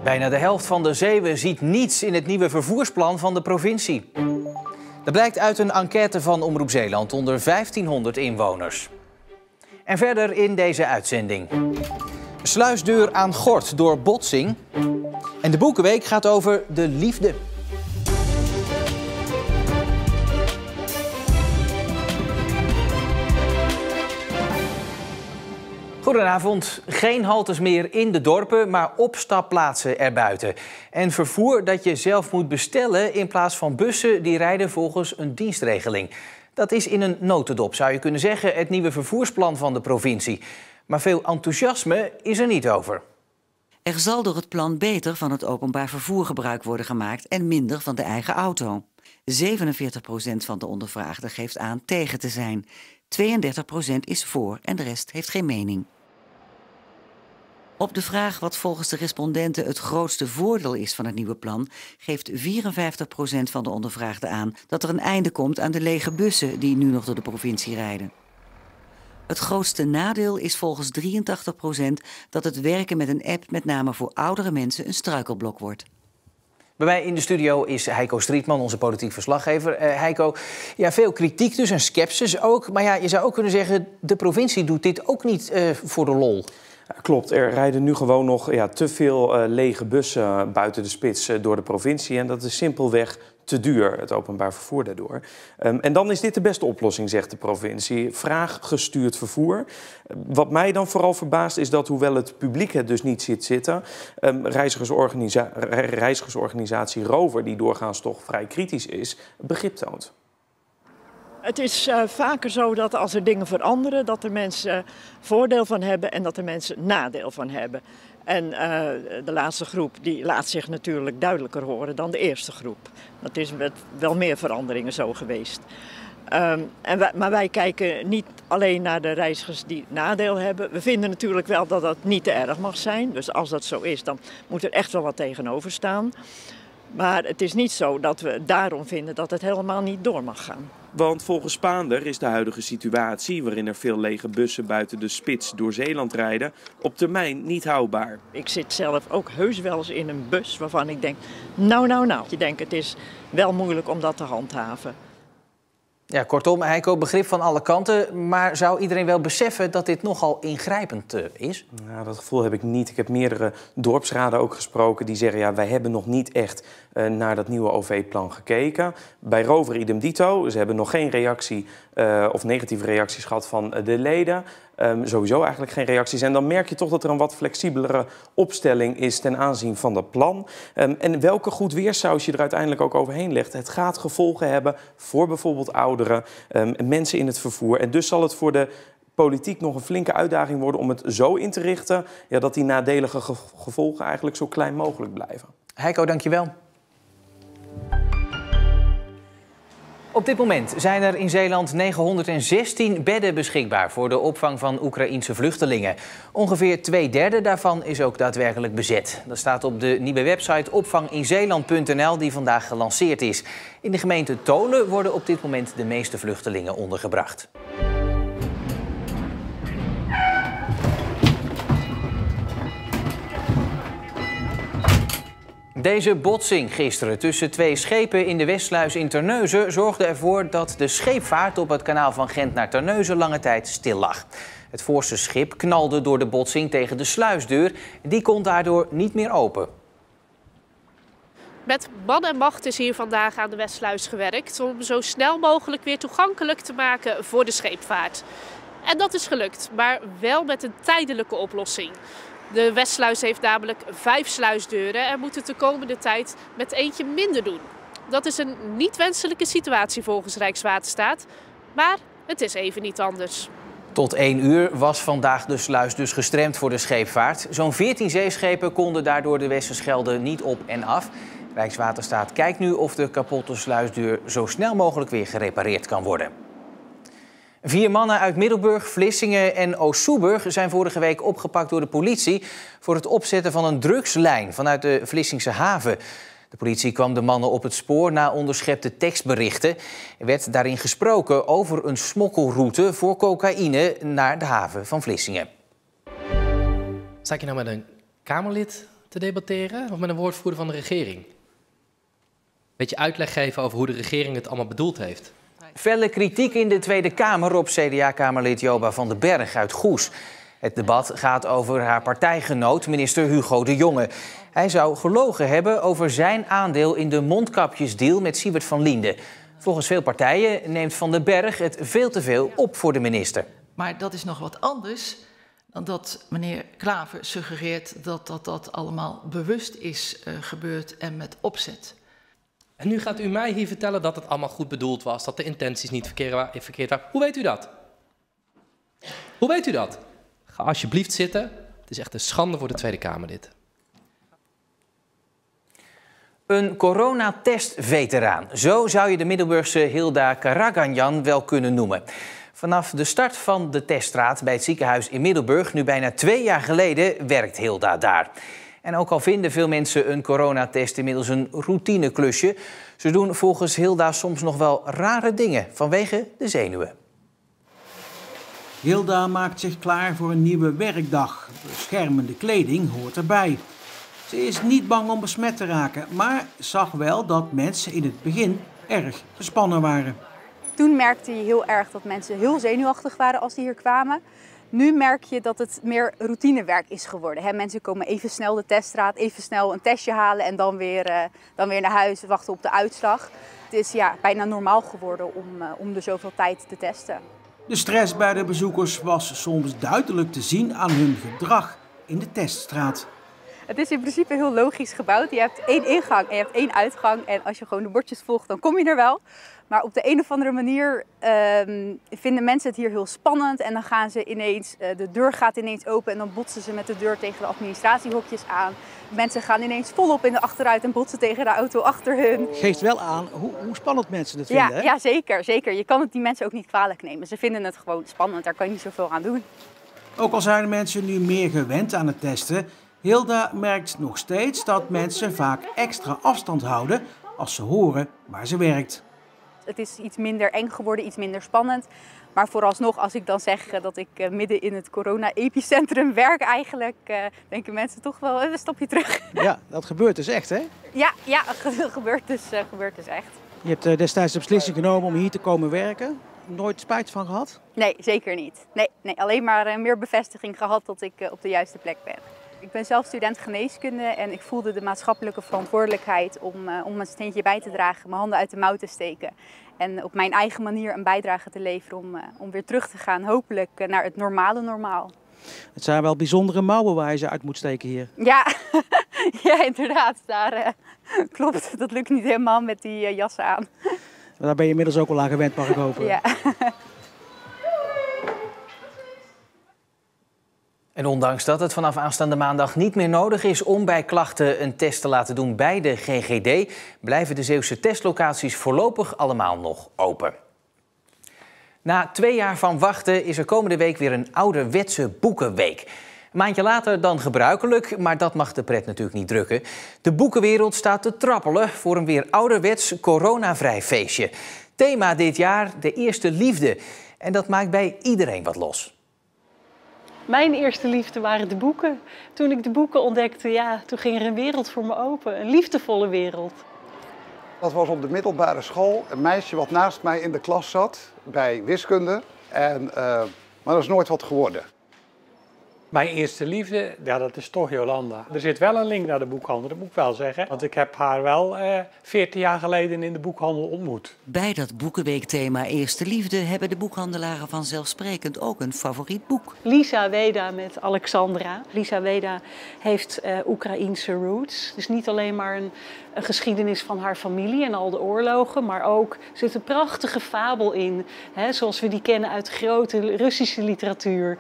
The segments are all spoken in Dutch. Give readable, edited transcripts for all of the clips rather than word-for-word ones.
Bijna de helft van de Zeeuwen ziet niets in het nieuwe vervoersplan van de provincie. Dat blijkt uit een enquête van Omroep Zeeland onder 1500 inwoners. En verder in deze uitzending. Sluisdeur aan Gort door botsing. En de Boekenweek gaat over de liefde. Goedenavond. Geen haltes meer in de dorpen, maar opstapplaatsen erbuiten. En vervoer dat je zelf moet bestellen in plaats van bussen die rijden volgens een dienstregeling. Dat is in een notendop, zou je kunnen zeggen, het nieuwe vervoersplan van de provincie. Maar veel enthousiasme is er niet over. Er zal door het plan beter van het openbaar vervoer gebruik worden gemaakt en minder van de eigen auto. 47% van de ondervraagden geeft aan tegen te zijn. 32% is voor en de rest heeft geen mening. Op de vraag wat volgens de respondenten het grootste voordeel is van het nieuwe plan, geeft 54% van de ondervraagden aan dat er een einde komt aan de lege bussen die nu nog door de provincie rijden. Het grootste nadeel is volgens 83% dat het werken met een app met name voor oudere mensen een struikelblok wordt. Bij mij in de studio is Heiko Strietman, onze politiek verslaggever. Heiko, ja, veel kritiek dus en scepsis ook. Maar ja, je zou ook kunnen zeggen, de provincie doet dit ook niet voor de lol. Ja, klopt, er rijden nu gewoon nog te veel lege bussen buiten de spits door de provincie. En dat is simpelweg te duur, het openbaar vervoer daardoor. En dan is dit de beste oplossing, zegt de provincie. Vraaggestuurd vervoer. Wat mij dan vooral verbaast is dat, hoewel het publiek het dus niet ziet zitten, reizigersorganisatie Rover, die doorgaans toch vrij kritisch is, begrip toont. Het is vaker zo dat als er dingen veranderen, dat er mensen voordeel van hebben en dat er mensen nadeel van hebben. En de laatste groep die laat zich natuurlijk duidelijker horen dan de eerste groep. Dat is met wel meer veranderingen zo geweest. Maar wij kijken niet alleen naar de reizigers die nadeel hebben. We vinden natuurlijk wel dat dat niet te erg mag zijn. Dus als dat zo is, dan moet er echt wel wat tegenover staan. Maar het is niet zo dat we daarom vinden dat het helemaal niet door mag gaan. Want volgens Spaander is de huidige situatie, waarin er veel lege bussen buiten de spits door Zeeland rijden, op termijn niet houdbaar. Ik zit zelf ook heus wel eens in een bus waarvan ik denk, nou. Je denkt, het is wel moeilijk om dat te handhaven. Ja, kortom, Heiko, begrip van alle kanten. Maar zou iedereen wel beseffen dat dit nogal ingrijpend is? Nou, dat gevoel heb ik niet. Ik heb meerdere dorpsraden ook gesproken die zeggen, ja, wij hebben nog niet echt naar dat nieuwe OV-plan gekeken. Bij Rover idem dito. Ze hebben nog geen reactie of negatieve reacties gehad van de leden. Sowieso eigenlijk geen reacties. En dan merk je toch dat er een wat flexibelere opstelling is ten aanzien van dat plan. En welke goed weersaus je er uiteindelijk ook overheen legt. Het gaat gevolgen hebben voor bijvoorbeeld ouderen, mensen in het vervoer. En dus zal het voor de politiek nog een flinke uitdaging worden om het zo in te richten, ja, dat die nadelige gevolgen eigenlijk zo klein mogelijk blijven. Heiko, dankjewel. Op dit moment zijn er in Zeeland 916 bedden beschikbaar voor de opvang van Oekraïense vluchtelingen. Ongeveer 2/3 daarvan is ook daadwerkelijk bezet. Dat staat op de nieuwe website opvanginzeeland.nl die vandaag gelanceerd is. In de gemeente Tholen worden op dit moment de meeste vluchtelingen ondergebracht. Deze botsing gisteren tussen twee schepen in de Westsluis in Terneuzen zorgde ervoor dat de scheepvaart op het kanaal van Gent naar Terneuzen lange tijd stil lag. Het voorste schip knalde door de botsing tegen de sluisdeur. Die kon daardoor niet meer open. Met man en macht is hier vandaag aan de Westsluis gewerkt om zo snel mogelijk weer toegankelijk te maken voor de scheepvaart. En dat is gelukt, maar wel met een tijdelijke oplossing. De Westsluis heeft namelijk 5 sluisdeuren en moet het de komende tijd met eentje minder doen. Dat is een niet wenselijke situatie volgens Rijkswaterstaat, maar het is even niet anders. Tot 1 uur was vandaag de sluis dus gestremd voor de scheepvaart. Zo'n 14 zeeschepen konden daardoor de Westerschelde niet op en af. Rijkswaterstaat kijkt nu of de kapotte sluisdeur zo snel mogelijk weer gerepareerd kan worden. 4 mannen uit Middelburg, Vlissingen en Oost-Soeburg zijn vorige week opgepakt door de politie voor het opzetten van een drugslijn vanuit de Vlissingse haven. De politie kwam de mannen op het spoor na onderschepte tekstberichten. Er werd daarin gesproken over een smokkelroute voor cocaïne naar de haven van Vlissingen. Sta ik hier nou met een Kamerlid te debatteren of met een woordvoerder van de regering? Beetje uitleg geven over hoe de regering het allemaal bedoeld heeft. Felle kritiek in de Tweede Kamer op CDA-kamerlid Joba van den Berg uit Goes. Het debat gaat over haar partijgenoot, minister Hugo de Jonge. Hij zou gelogen hebben over zijn aandeel in de mondkapjesdeal met Siewert van Liende. Volgens veel partijen neemt Van den Berg het veel te veel op voor de minister. Maar dat is nog wat anders dan dat meneer Klaver suggereert dat allemaal bewust is gebeurd en met opzet. En nu gaat u mij hier vertellen dat het allemaal goed bedoeld was, dat de intenties niet verkeerd waren. Hoe weet u dat? Hoe weet u dat? Ga alsjeblieft zitten. Het is echt een schande voor de Tweede Kamer dit. Een coronatestveteraan. Zo zou je de Middelburgse Hilda Karaganjan wel kunnen noemen. Vanaf de start van de teststraat bij het ziekenhuis in Middelburg, nu bijna 2 jaar geleden, werkt Hilda daar. En ook al vinden veel mensen een coronatest inmiddels een routineklusje, ze doen volgens Hilda soms nog wel rare dingen vanwege de zenuwen. Hilda maakt zich klaar voor een nieuwe werkdag. Beschermende kleding hoort erbij. Ze is niet bang om besmet te raken, maar zag wel dat mensen in het begin erg gespannen waren. Toen merkte je heel erg dat mensen heel zenuwachtig waren als die hier kwamen. Nu merk je dat het meer routinewerk is geworden. Mensen komen even snel de teststraat, even snel een testje halen en dan weer naar huis wachten op de uitslag. Het is bijna normaal geworden om de zoveel tijd te testen. De stress bij de bezoekers was soms duidelijk te zien aan hun gedrag in de teststraat. Het is in principe heel logisch gebouwd. Je hebt 1 ingang en je hebt 1 uitgang. En als je gewoon de bordjes volgt, dan kom je er wel. Maar op de een of andere manier vinden mensen het hier heel spannend. En dan gaan ze ineens, de deur gaat ineens open en dan botsen ze met de deur tegen de administratiehokjes aan. Mensen gaan ineens volop in de achteruit en botsen tegen de auto achter hun. Geeft wel aan hoe spannend mensen het vinden, hè? Ja, zeker. Je kan het die mensen ook niet kwalijk nemen. Ze vinden het gewoon spannend, daar kan je niet zoveel aan doen. Ook al zijn de mensen nu meer gewend aan het testen, Hilda merkt nog steeds dat mensen vaak extra afstand houden als ze horen waar ze werkt. Het is iets minder eng geworden, iets minder spannend. Maar vooralsnog, als ik dan zeg dat ik midden in het corona-epicentrum werk eigenlijk, denken mensen toch wel, een stapje terug. Ja, dat gebeurt dus echt, hè? Ja, dat gebeurt dus echt. Je hebt destijds de beslissing genomen om hier te komen werken. Nooit spijt van gehad? Nee, zeker niet. Nee, alleen maar meer bevestiging gehad dat ik op de juiste plek ben. Ik ben zelf student geneeskunde en ik voelde de maatschappelijke verantwoordelijkheid om een steentje bij te dragen, mijn handen uit de mouw te steken. En op mijn eigen manier een bijdrage te leveren om weer terug te gaan, hopelijk naar het normale normaal. Het zijn wel bijzondere mouwen waar je ze uit moet steken hier. Ja, ja inderdaad. Klopt, dat lukt niet helemaal met die jassen aan. Daar ben je inmiddels ook al aan gewend, mag ik hopen. Ja. En ondanks dat het vanaf aanstaande maandag niet meer nodig is om bij klachten een test te laten doen bij de GGD, blijven de Zeeuwse testlocaties voorlopig allemaal nog open. Na 2 jaar van wachten is er komende week weer een ouderwetse boekenweek. Een maandje later dan gebruikelijk, maar dat mag de pret natuurlijk niet drukken. De boekenwereld staat te trappelen voor een weer ouderwets coronavrij feestje. Thema dit jaar, de eerste liefde. En dat maakt bij iedereen wat los. Mijn eerste liefde waren de boeken. Toen ik de boeken ontdekte, toen ging er een wereld voor me open. Een liefdevolle wereld. Dat was op de middelbare school. Een meisje wat naast mij in de klas zat, bij wiskunde. Maar dat is nooit wat geworden. Mijn eerste liefde, dat is toch Jolanda. Er zit wel een link naar de boekhandel, dat moet ik wel zeggen. Want ik heb haar wel 14 jaar geleden in de boekhandel ontmoet. Bij dat boekenweekthema Eerste Liefde hebben de boekhandelaren vanzelfsprekend ook een favoriet boek. Lisa Weda met Alexandra. Lisa Weda heeft Oekraïense roots. Dus niet alleen maar een geschiedenis van haar familie en al de oorlogen, maar ook zit een prachtige fabel in. Zoals we die kennen uit de grote Russische literatuur.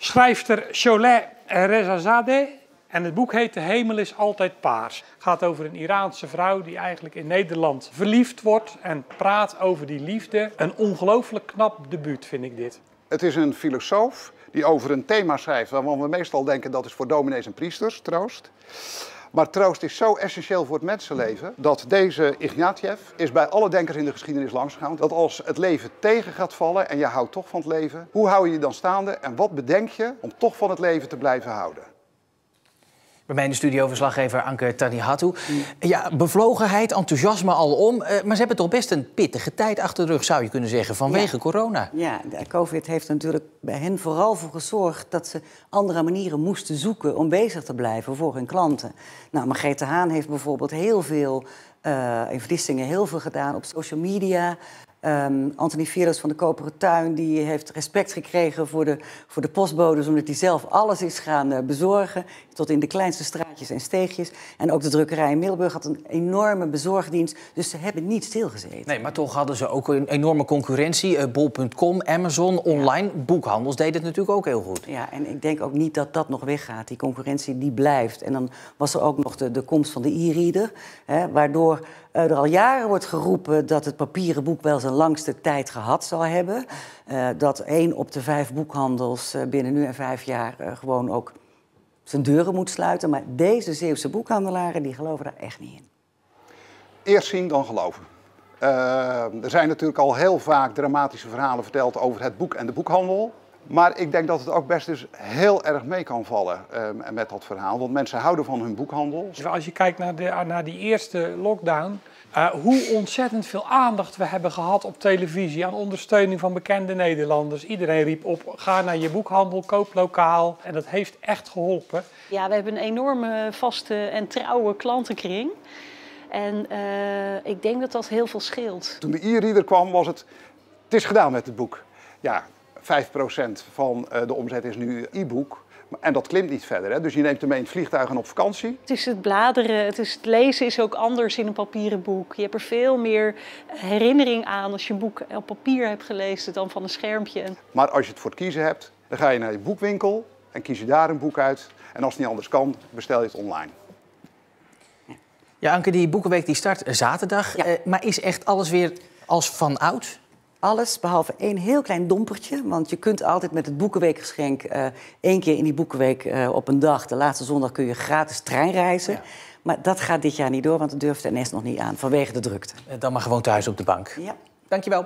Schrijfster Sholeh Rezazadeh en het boek heet De hemel is altijd paars. Het gaat over een Iraanse vrouw die eigenlijk in Nederland verliefd wordt en praat over die liefde. Een ongelooflijk knap debuut vind ik dit. Het is een filosoof die over een thema schrijft waarvan we meestal denken dat is voor dominees en priesters, troost. Maar troost is zo essentieel voor het mensenleven dat deze Ignatieff is bij alle denkers in de geschiedenis langsgegaan. Dat als het leven tegen gaat vallen en je houdt toch van het leven, hoe hou je je dan staande en wat bedenk je om toch van het leven te blijven houden? Bij mij in de studio verslaggever Anke Tanihatu. Ja, bevlogenheid, enthousiasme alom. Maar ze hebben toch best een pittige tijd achter de rug, zou je kunnen zeggen, vanwege corona. Ja, de COVID heeft natuurlijk bij hen vooral voor gezorgd dat ze andere manieren moesten zoeken om bezig te blijven voor hun klanten. Nou, Margrethe Haan heeft bijvoorbeeld heel veel, in Vlissingen heel veel gedaan op social media. Anthony Veerles van de Koperen Tuin die heeft respect gekregen voor de postbodes, omdat hij zelf alles is gaan bezorgen, tot in de kleinste straatjes en steegjes. En ook de drukkerij in Middelburg had een enorme bezorgdienst, dus ze hebben niet stilgezeten. Nee, maar toch hadden ze ook een enorme concurrentie. Bol.com, Amazon, online, boekhandels deden het natuurlijk ook heel goed. Ja, en ik denk ook niet dat dat nog weggaat. Die concurrentie die blijft. En dan was er ook nog de komst van de e-reader, waardoor er al jaren wordt geroepen dat het papieren boek wel zijn langste tijd gehad zal hebben. Dat 1 op de 5 boekhandels binnen nu en 5 jaar gewoon ook zijn deuren moet sluiten. Maar deze Zeeuwse boekhandelaren die geloven daar echt niet in. Eerst zien dan geloven. Er zijn natuurlijk al heel vaak dramatische verhalen verteld over het boek en de boekhandel. Maar ik denk dat het ook best dus heel erg mee kan vallen met dat verhaal. Want mensen houden van hun boekhandel. Als je kijkt naar die eerste lockdown, hoe ontzettend veel aandacht we hebben gehad op televisie aan ondersteuning van bekende Nederlanders. Iedereen riep op, ga naar je boekhandel, koop lokaal. En dat heeft echt geholpen. Ja, we hebben een enorme vaste en trouwe klantenkring. En ik denk dat dat heel veel scheelt. Toen de e-reader kwam was het is gedaan met het boek. Ja, 5% van de omzet is nu e-book. En dat klimt niet verder. Hè? Dus je neemt hem mee in het vliegtuig en op vakantie. Het is het bladeren, het lezen is ook anders in een papieren boek. Je hebt er veel meer herinnering aan als je een boek op papier hebt gelezen dan van een schermpje. Maar als je het voor het kiezen hebt, dan ga je naar je boekwinkel en kies je daar een boek uit. En als het niet anders kan, bestel je het online. Ja, Anke, die Boekenweek die start zaterdag. Ja. Maar is echt alles weer als van oud? Alles, behalve één heel klein dompertje. Want je kunt altijd met het Boekenweekgeschenk 1 keer in die Boekenweek op een dag, de laatste zondag, kun je gratis treinreizen. Ja. Maar dat gaat dit jaar niet door, want dat durft de NS nog niet aan, vanwege de drukte. Dan maar gewoon thuis op de bank. Ja. Dankjewel.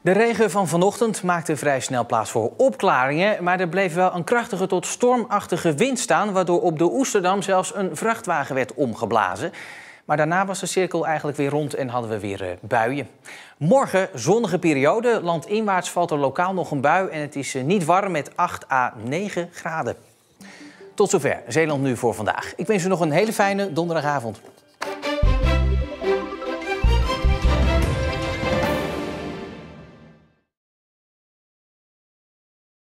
De regen van vanochtend maakte vrij snel plaats voor opklaringen, maar er bleef wel een krachtige tot stormachtige wind staan, waardoor op de Oesterdam zelfs een vrachtwagen werd omgeblazen. Maar daarna was de cirkel eigenlijk weer rond en hadden we weer buien. Morgen zonnige periode. Landinwaarts valt er lokaal nog een bui en het is niet warm met 8 à 9 graden. Tot zover Zeeland Nu voor vandaag. Ik wens u nog een hele fijne donderdagavond.